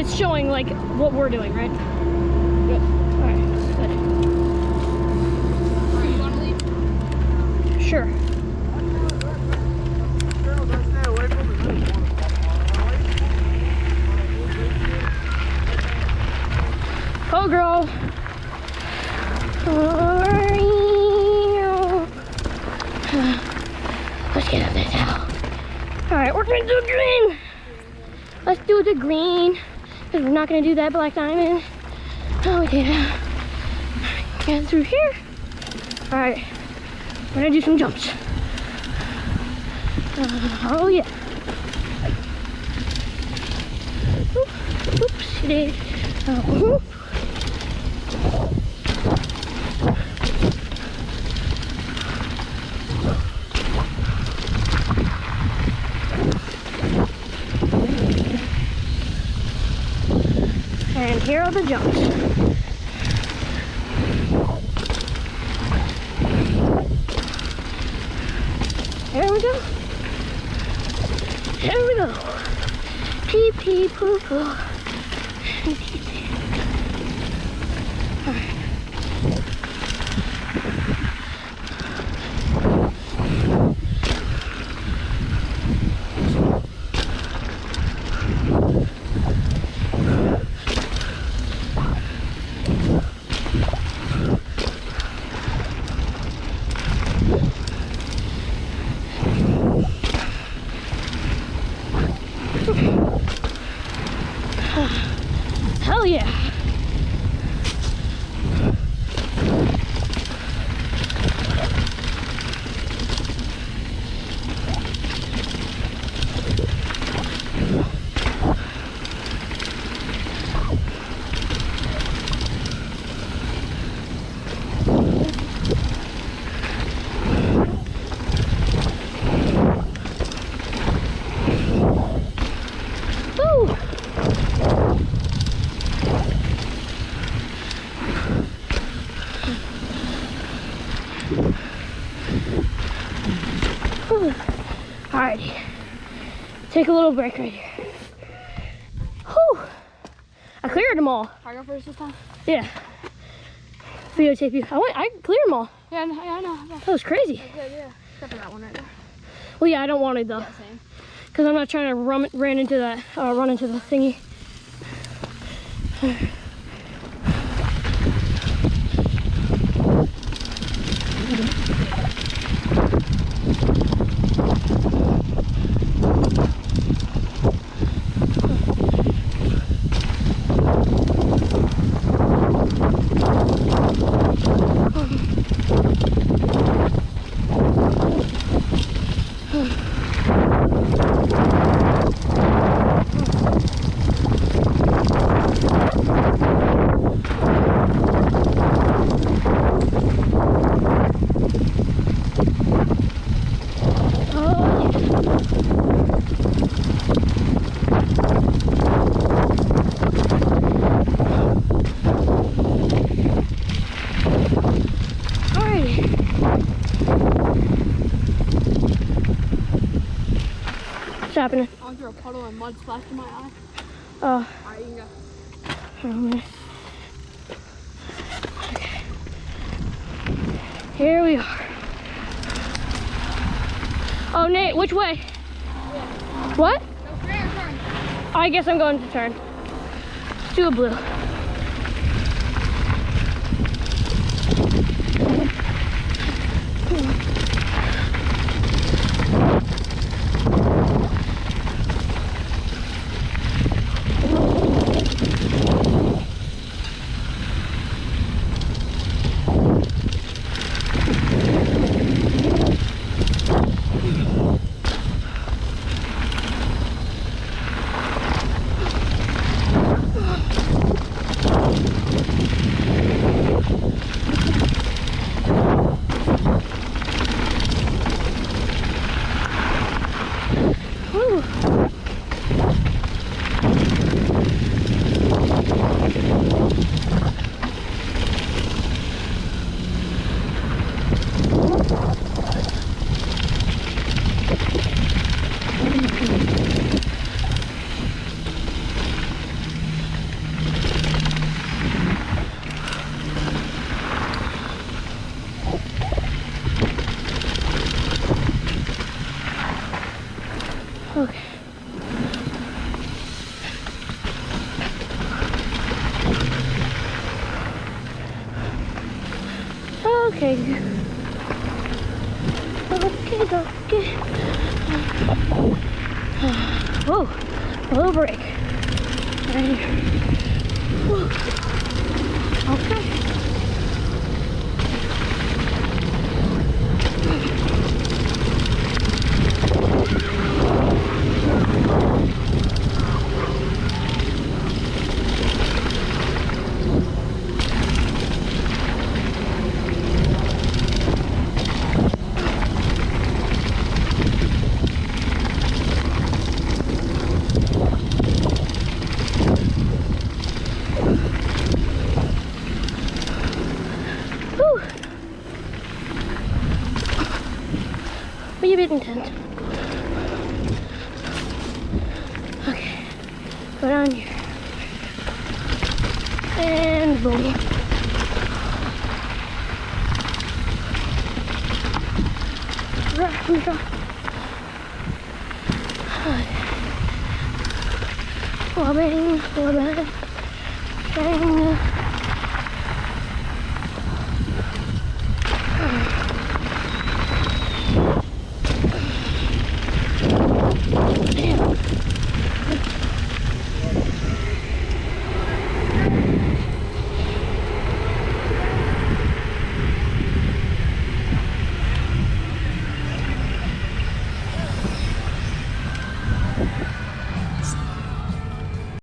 it's showing like what we're doing, right? Yep. All right, good. Alright, you want to leave? Sure. Go, girl. Let's get up this hill. All right, we're gonna do green. Let's do the green, because we're not gonna do that black diamond. Oh yeah. Get through here. All right, we're gonna do some jumps. Oh yeah. Oops, it is. Oh, and here are the jumps. There we go. There we go. Pee pee poo poo. Hell yeah. Woo! Alrighty, take a little break right here. Whew. I cleared them all. I go first this time? Yeah. Videotape you. I cleared them all. Yeah, I know. That was crazy. Good, yeah. Except for that one right there. Well, yeah, I don't want it though. Yeah, same. Because I'm not trying to run into the thingy. What's happening? I went through a puddle and mud splashed in my eye. Oh. Alright, you can go. Okay. Here we are. Oh, Nate, which way? Yeah. What? Go straight or turn? I guess I'm going to turn. Let's do a blue. Okay. Okay. Okay. Whoa. A little break. Right here. Whoa. Okay. Whew. Be a bit intense. Okay. Go down here. And boom. Right. Wobbling, wobbling, bang.